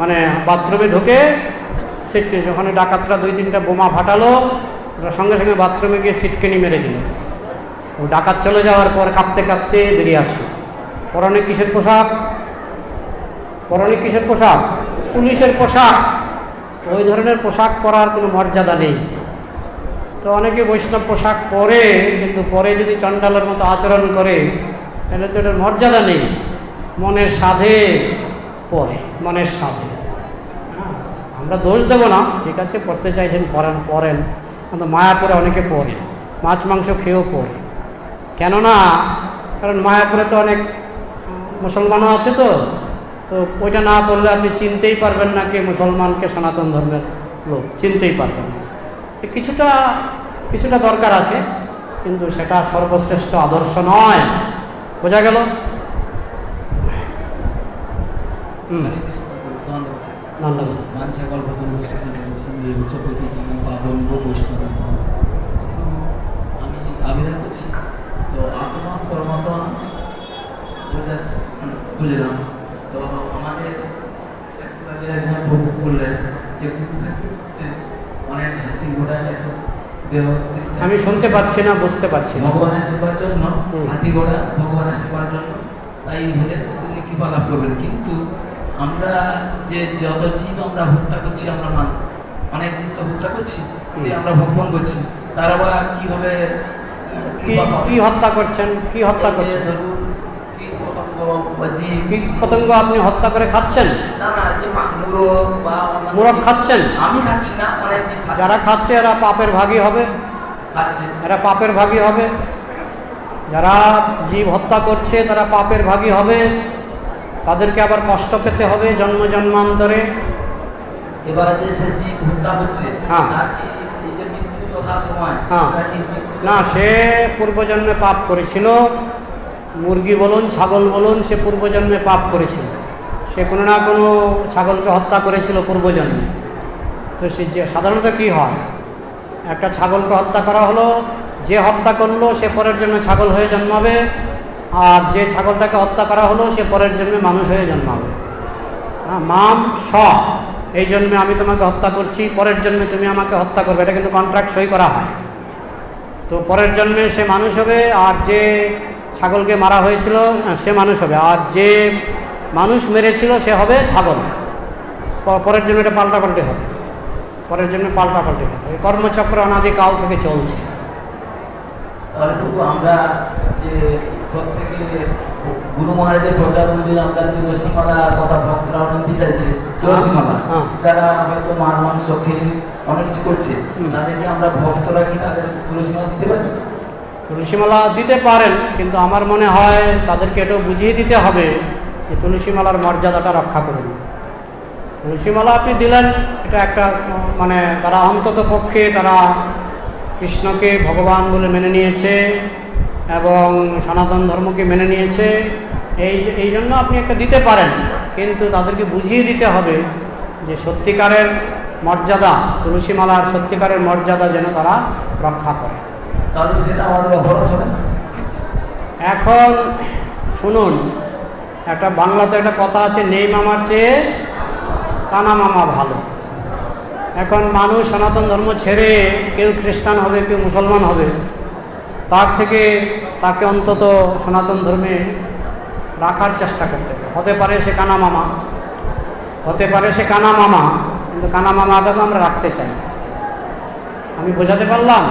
Speaker 2: মানে বাথরুমে ঢুকে সিটকেনি, ওখানে ডাকাতরা 2-3টা বোমা ফাটালো, ওরা সঙ্গে সঙ্গে বাথরুমে গিয়ে সিটকেনি মেরে দিল। ও ডাকাত চলে যাওয়ার পর কাঁপতে কাঁপতে বেরিয়ে আসলো। পরনে কিসের পোশাক? পরনে কিসের পোশাক? পুলিশের পোশাক। ওই ধরনের পোশাক পরার কোনো মর্যাদা নেই। তো অনেকে বৈষ্ণব পোশাক পরে, কিন্তু পরে যদি চণ্ডালের মতো আচরণ করে তাহলে তো এটার মর্যাদা নেই। মনের সাধে পরে, মনের সাধে। হ্যাঁ, আমরা দোষ দেব না, ঠিক আছে, পড়তে চাইছেন পড়েন, কিন্তু মায়াপুরে অনেকে পড়ে, মাছ মাংস খেয়েও পড়ে। কেননা কারণ মায়াপুরে তো অনেক মুসলমানও আছে, তো ওইটা না পড়লে আপনি চিনতেই পারবেন না কে মুসলমান কে সনাতন ধর্মের লোক, চিনতেই পারবেন না। কিছুটা দরকার আছে, কিন্তু সেটা সর্বশ্রেষ্ঠ আদর্শ নয়। বোঝা গেল?
Speaker 10: আমি আবেদন করছি, তো আত্মা পরমাত্মা বুঝলাম। তো আমাদের প্রভু বললেন যে কুরুক্ষেত্রে অনেক হাতি ঘোড়া দেহ,
Speaker 2: আমি শুনতে পাচ্ছি না, বুঝতে পারছি না।
Speaker 10: ভগবানের সেবার জন্য হাতি ঘোড়া ভগবানের সেবার জন্য, তাই হলে তিনি কৃপা লাভ করবেন। কিন্তু আমরা যে যত জীব আমরা হত্যা করছি, আমরা অনেক জীব তো হত্যা করছি, আমরা ভক্ষণ করছি, তারা বা কিভাবে
Speaker 2: কি হত্যা করছেন? কি হত্যা করছেন? পতঙ্গ আপনি হত্যা করে খাচ্ছেন? মুরগ খাচ্ছেন?
Speaker 10: আমি খাচ্ছি না, অনেক
Speaker 2: যারা খাচ্ছে এরা পাপের ভাগী হবে, এরা পাপের ভাগী হবে। যারা জীব হত্যা করছে তারা পাপের ভাগী হবে, তাদেরকে আবার কষ্ট পেতে হবে জন্ম জন্মান্তরে।
Speaker 10: এবার দেশে জীব হত্যা হচ্ছে,
Speaker 2: হ্যাঁ,
Speaker 10: এই যে মৃত্যু তথা সময়,
Speaker 2: হ্যাঁ, না, সে পূর্বজন্মে পাপ করেছিল। মুরগি বলুন, ছাগল বলুন, সে পূর্বজন্মে পাপ করেছিল। সে কোনো না কোনো ছাগলকে হত্যা করেছিল পূর্বজন্মে। তো সে সাধারণত কি হয়, একটা ছাগলকে হত্যা করা হলো, যে হত্যা করলো সে পরের জন্য ছাগল হয়ে জন্মাবে, আর যে ছাগলটাকে হত্যা করা হলো সে পরের জন্মে মানুষ হয়ে জন্মাবে। মাম স, এই জন্মে আমি তোমাকে হত্যা করছি, পরের জন্মে তুমি আমাকে হত্যা করবে, এটা কিন্তু কন্ট্রাক্ট সই করা হয়। তো পরের জন্মে সে মানুষ হবে, আর যে ছাগলকে মারা হয়েছিল সে মানুষ হবে, আর যে মানুষ মেরেছিল সে হবে ছাগল। পরের জন্য এটা পাল্টাপাল্টি হবে, পরের জন্য পাল্টাপাল্টি হবে। এই কর্মচক্র অনাদিকাল থেকে চলছে।
Speaker 10: আমরা যে প্রত্যেকে গুরু মহারাজের প্রচার অনুযায়ী আমরা তুলসীমালার কথা ভক্তরা নিতে চাইছে, তুলসীমালা যারা হয়তো মাছ মাংস খেয়ে অনেক কিছু করছে, তাদেরকে আমরা ভক্তরা কি তাদের তুলসীমালা দিতে পারি?
Speaker 2: তুলসীমালা দিতে পারেন, কিন্তু আমার মনে হয় তাদেরকে এটাও বুঝিয়ে দিতে হবে যে তুলসীমালার মর্যাদাটা রক্ষা করুন। তুলসীমালা আপনি দিলেন, এটা একটা মানে তারা অন্তত পক্ষে তারা কৃষ্ণকে ভগবান বলে মেনে নিয়েছে এবং সনাতন ধর্মকে মেনে নিয়েছে, এই জন্য আপনি একটা দিতে পারেন, কিন্তু তাদেরকে বুঝিয়ে দিতে হবে যে সত্যিকারের মর্যাদা, তুলসীমালার সত্যিকারের মর্যাদা যেন তারা রক্ষা করে।
Speaker 10: তাহলে সেটা আমাদের অপরাধ হবে না?
Speaker 2: এখন শুনুন, একটা বাংলাতে একটা কথা আছে, নেই মামার চেয়ে কানা মামা ভালো। এখন মানুষ সনাতন ধর্ম ছেড়ে কেউ খ্রিস্টান হবে, কেউ মুসলমান হবে, তার থেকে তাকে অন্তত সনাতন ধর্মে রাখার চেষ্টা করতে হবে। হতে পারে সে কানা মামা, হতে পারে সে কানা মামা, কিন্তু কানা মামাটাকে আমরা রাখতে চাই। আমি বোঝাতে পারলাম?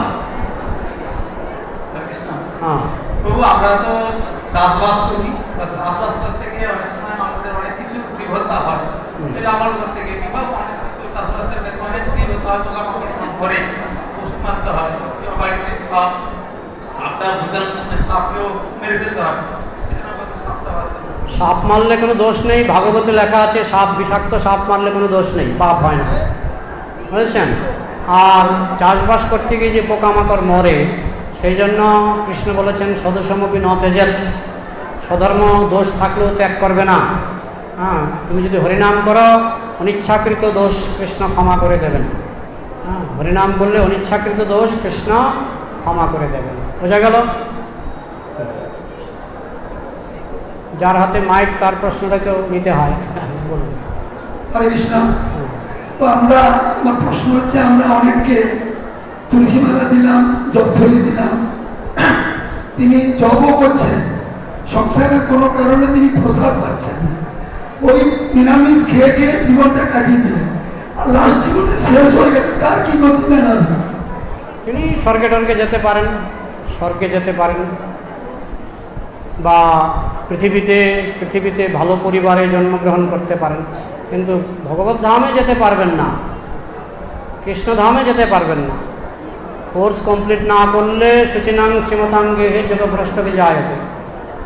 Speaker 2: হ্যাঁ,
Speaker 11: প্রভু আমরা তো চাষবাস করি, চাষবাস করতে গিয়ে অনেক সময় আমাদের অনেক কিছু জীবহত্যা হয়, আমার করতে গিয়ে কিংবা অনেক কিছু চাষবাসের অনেক জীবহত্যা হয়, পোকামাকড় করে পশু মারতে হয়, সাপটা ভুটান সাপকেও মেরে ফেলতে হয়, এজন্য বলতে সাপটা আছে।
Speaker 2: সাপ মারলে কোনো দোষ নেই, ভাগবতে লেখা আছে সাপ বিষাক্ত, সাপ মারলে কোনো দোষ নেই, পাপ হয় না, বুঝেছেন। আর চাষবাস করতে গিয়ে যে পোকামাকড় মরে, সেই জন্য কৃষ্ণ বলেছেন সদসমপি ন তেজেত, স্বধর্ম দোষ থাকলেও ত্যাগ করবে না। হ্যাঁ, তুমি যদি হরিনাম করো অনিচ্ছাকৃত দোষ কৃষ্ণ ক্ষমা করে দেবেন। হ্যাঁ, হরিনাম বললে অনিচ্ছাকৃত দোষ কৃষ্ণ ক্ষমা করে দেবেন। বোঝা গেল? যার হাতে মাইক তার প্রশ্নটাকেও নিতে হয়। বলুন।
Speaker 12: হরে কৃষ্ণ। তো আমার প্রশ্ন হচ্ছে, আমরা অনেককে তুলসী মালা দিলাম, জপথলি দিলাম, তিনি জপও করছেন, সংসারের কোনো কারণে তিনি প্রসাদ পাচ্ছেন না, ওই নিরামিষ খেয়ে খেয়ে জীবনটা কাটিয়ে দিলেন, আর লাস্ট জীবনে শেষ হয়ে গেছে, তার কি গতি না?
Speaker 2: তিনি স্বর্গে টর্গে যেতে পারেন, স্বর্গে যেতে পারেন, বা পৃথিবীতে ভালো পরিবারে জন্মগ্রহণ করতে পারেন, কিন্তু ভগবত ধামে যেতে পারবেন না, কৃষ্ণ ধামে যেতে পারবেন না। কোর্স কমপ্লিট না করলে সুচিনাং শ্রীমতাঙ্গে যোগভ্রষ্ট বিজায়তে।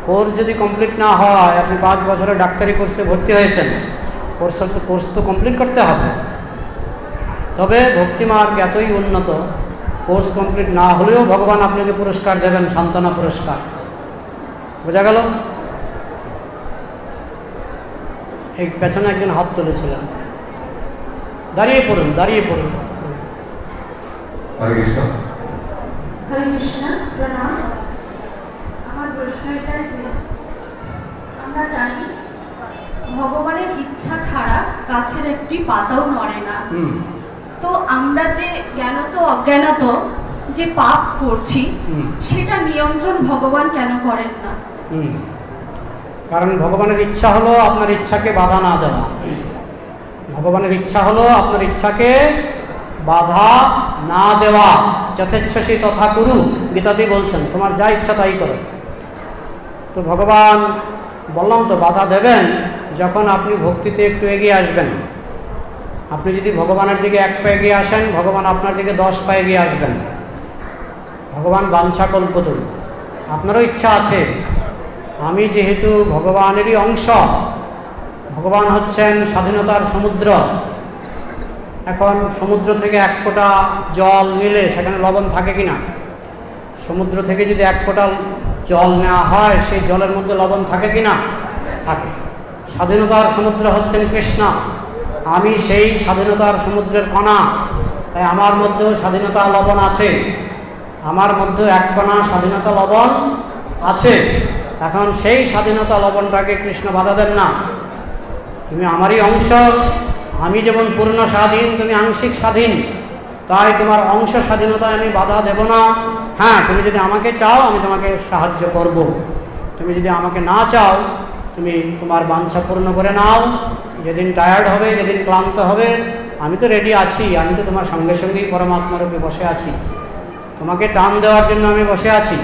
Speaker 2: কোর্স যদি কমপ্লিট না হয়, আপনি 5 বছরের ডাক্তারি কোর্সে ভর্তি হয়েছেন, কোর্স তো কমপ্লিট করতে হবে। তবে ভক্তিমার্গ এতই উন্নত, কোর্স কমপ্লিট না হলেও ভগবান আপনাকে পুরস্কার দেবেন, সান্ত্বনা পুরস্কার। বোঝা গেল? এই পেছনে একজন হাত তুলেছিলেন, দাঁড়িয়ে পড়ুন, দাঁড়িয়ে পড়ুন।
Speaker 9: হরে কৃষ্ণ।
Speaker 13: হরে কৃষ্ণ, প্রণাম। আমার প্রশ্ন এটাই যে, আমরা জানি ভগবানের ইচ্ছা ছাড়া গাছের একটি পাতাও নড়ে না। তো আমরা যে জ্ঞানত অজ্ঞানত যে পাপ করছি, সেটা নিয়ন্ত্রণ ভগবান কেন করেন না?
Speaker 2: কারণ ভগবানের ইচ্ছা হলো আপনার ইচ্ছাকে বাধা না দেওয়া। ভগবানের ইচ্ছা হলো আপনার ইচ্ছাকে বাধা না দেওয়া। যথেচ্ছসি তথা কুরু, গীতাতে বলছেন, তোমার যা ইচ্ছা তাই করো। তো ভগবান, বললাম তো, বাধা দেবেন যখন আপনি ভক্তিতে একটু এগিয়ে আসবেন। আপনি যদি ভগবানের দিকে 1 পা এগিয়ে আসেন, ভগবান আপনার দিকে 10 পা এগিয়ে আসবেন। ভগবান বাঞ্ছা কল্পতরু। আপনারও ইচ্ছা আছে, আমি যেহেতু ভগবানেরই অংশ, ভগবান হচ্ছেন স্বাধীনতার সমুদ্র। এখন সমুদ্র থেকে 1 ফোঁটা জল নিলে সেখানে লবণ থাকে কি না? সমুদ্র থেকে যদি 1 ফোঁটা জল নেওয়া হয়, সেই জলের মধ্যে লবণ থাকে কি না? থাকে। স্বাধীনতার সমুদ্র হচ্ছেন কৃষ্ণ, আমি সেই স্বাধীনতার সমুদ্রের কণা, তাই আমার মধ্যেও স্বাধীনতা লবণ আছে, আমার মধ্যে 1 কণা স্বাধীনতা লবণ আছে। এখন সেই স্বাধীনতা লবণটাকে কৃষ্ণ বাধা দেন না, তুমি আমারই অংশ, আমি যেমন পূর্ণ স্বাধীন, তুমি আংশিক স্বাধীন, তাই তোমার অংশ স্বাধীনতায় আমি বাধা দেব না। হ্যাঁ, তুমি যদি আমাকে চাও আমি তোমাকে সাহায্য করব, তুমি যদি আমাকে না চাও তুমি তোমার বাঞ্ছা পূর্ণ করে নাও। যেদিন টায়ার্ড হবে, যেদিন ক্লান্ত হবে, আমি তো রেডি আছি, আমি তো তোমার সঙ্গে সঙ্গেই পরমাত্মারূপে বসে আছি, তোমাকে টান দেওয়ার জন্য আমি বসে আছি,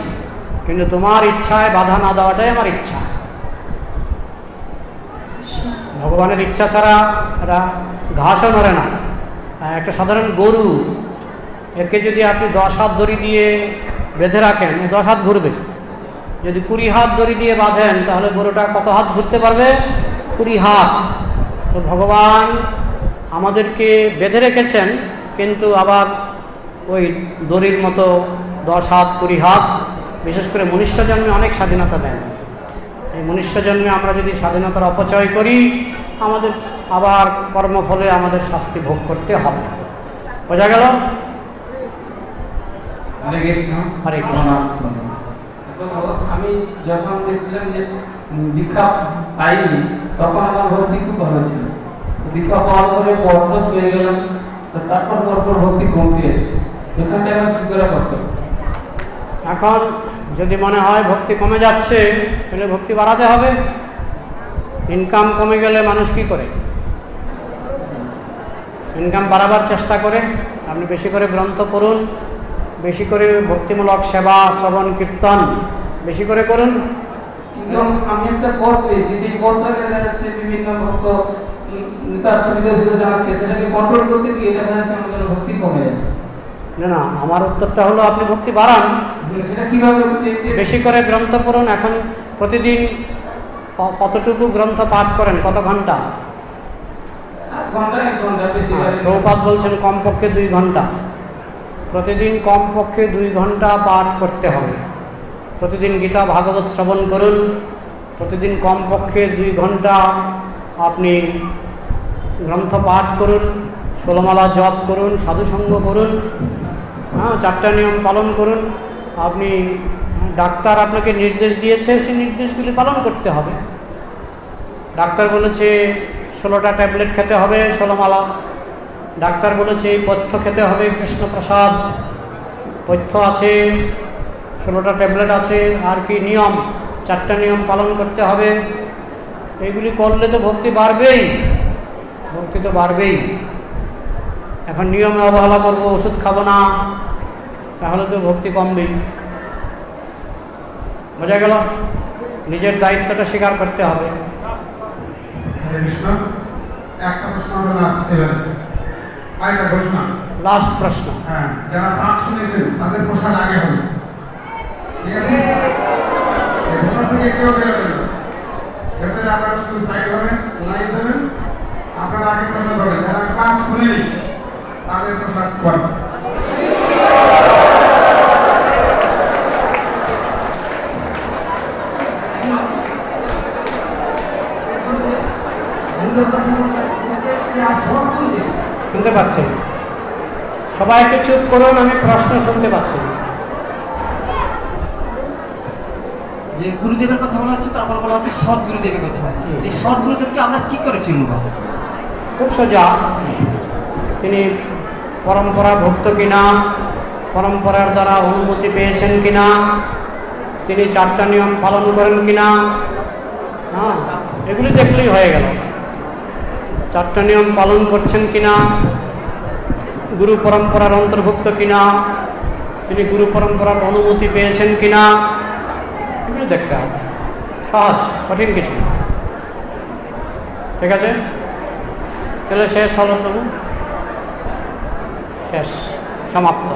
Speaker 2: কিন্তু তোমার ইচ্ছায় বাধা না দেওয়াটাই আমার ইচ্ছা। ভগবানের ইচ্ছা ছাড়া একটা ঘাসও নড়ে না। একটা সাধারণ গরু, একে যদি আপনি 10 হাত দড়ি দিয়ে বেঁধে রাখেন, 10 হাত ঘুরবে। যদি 20 হাত দড়ি দিয়ে বাঁধেন, তাহলে গরুটা কত হাত ঘুরতে পারবে? 20 হাত। তো ভগবান আমাদেরকে বেঁধে রেখেছেন, কিন্তু আবার ওই দড়ির মতো 10 হাত 20 হাত। বিশেষ করে মনুষ্য জন্মে অনেক স্বাধীনতা দেন। এই মনুষ্য জন্মে আমরা যদি স্বাধীনতার অপচয় করি, আমাদের আবার কর্মফলে আমাদের শাস্তি ভোগ করতে হবে। বোঝা গেল?
Speaker 8: হরে কৃষ্ণ।
Speaker 2: হরে কৃষ্ণ।
Speaker 8: আমি যখন দেখছিলাম যে দীক্ষা পাইনি, তখন আমার ভক্তি খুব ভালো ছিল। দীক্ষা পাওয়ার পরে পর্বত হয়ে গেলাম, তো তারপর পরপর ভক্তি কমতে গেছে। এখানটা আমার কি করে করতে হবে?
Speaker 2: এখন যদি মনে হয় ভক্তি কমে যাচ্ছে, তাহলে ভক্তি বাড়াতে হবে। ইনকাম কমে গেলে মানুষ কি করে? ইনকাম বাড়াবার চেষ্টা করে। আপনি বেশি করে গ্রন্থ পড়ুন, বেশি করে ভক্তিমূলক সেবা, শ্রবণ, কীর্তন বেশি করে করুন।
Speaker 8: কিন্তু আমি একটা পদ পেয়েছি, সেই পদটাকে দেখা যাচ্ছে বিভিন্ন ভক্ত তার সুবিধা জানাচ্ছে, সেটাকে কন্ট্রোল করতে গিয়ে দেখা যাচ্ছে আমাদের ভক্তি কমে যাচ্ছে।
Speaker 2: না না, আমার উত্তরটা হলো আপনি ভক্তি বাড়ান,
Speaker 8: সেটা কিভাবে
Speaker 2: বেশি করে গ্রন্থ পড়ুন। এখন প্রতিদিন কতটুকু গ্রন্থ পাঠ করেন, কত ঘন্টা?
Speaker 8: আধ ঘন্টা 1 ঘন্টা বেশি
Speaker 2: প্রভুপাদ বলছেন কমপক্ষে 2 ঘন্টা। প্রতিদিন কমপক্ষে 2 ঘন্টা পাঠ করতে হবে। প্রতিদিন গীতা ভাগবত শ্রবণ করুন, প্রতিদিন কমপক্ষে 2 ঘন্টা আপনি গ্রন্থ পাঠ করুন, 16 মালা জপ করুন, সাধুসঙ্গ করুন, 4টা নিয়ম পালন করুন। আপনি ডাক্তার আপনাকে নির্দেশ দিয়েছে, সেই নির্দেশগুলি পালন করতে হবে। ডাক্তার বলেছে 16টা ট্যাবলেট খেতে হবে 16 মালা, ডাক্তার বলেছে এই পথ্য খেতে হবে কৃষ্ণপ্রসাদ, পথ্য আছে, 16টা ট্যাবলেট আছে, আর কি নিয়ম, 4টা নিয়ম পালন করতে হবে। এইগুলি করলে তো ভক্তি বাড়বেই, ভক্তি তো বাড়বেই। এখন নিয়মে অবহেলা করবো, ওষুধ খাবো না, তাহলে তো ভক্তি কমবেই। বোঝা গেল? নিজের দায়িত্বটা স্বীকার করতে হবে।
Speaker 1: হরে কৃষ্ণ। একটা প্রশ্ন আমরা লাস্ট এবার আরেকটা প্রশ্ন,
Speaker 2: লাস্ট প্রশ্ন।
Speaker 1: হ্যাঁ, যারা পাঠ শুনেছেন তাদের প্রসাদ আগে হবে, ঠিক আছে? এখান থেকে কেউ বেরোবেন না, ভেতরে আপনারা শুধু সাইড হবেন, লাইন দেবেন, আপনারা আগে প্রসাদ পাবেন। যারা ক্লাস শুনেনি তাদের প্রসাদ পাবেন।
Speaker 2: শুনতে পাচ্ছেন? সবাইকে চুপ করুন, আমি প্রশ্ন শুনতে পাচ্ছি না।
Speaker 3: যে গুরুদেবের কথা বলা হচ্ছে, তারপর বলা হচ্ছে সৎ গুরুদেবের কথা। এই সৎ গুরুদেবকে আমরা কি করে চিনব?
Speaker 2: খুব সোজা, তিনি পরম্পরা ভক্ত কিনা, পরম্পরার দ্বারা অনুমতি পেয়েছেন কিনা, তিনি 4টা নিয়ম পালন করেন কিনা, এগুলি দেখলেই হয়ে গেল। 4টা নিয়ম পালন করছেন কিনা, গুরু পরম্পরার অন্তর্ভুক্ত কিনা, তিনি গুরু পরম্পরার অনুমতি পেয়েছেন কিনা, এগুলো দেখতে হবে। সহজ, কঠিন কিছু না। ঠিক আছে, তাহলে শেষ হলো, প্রভু শেষ, সমাপ্ত।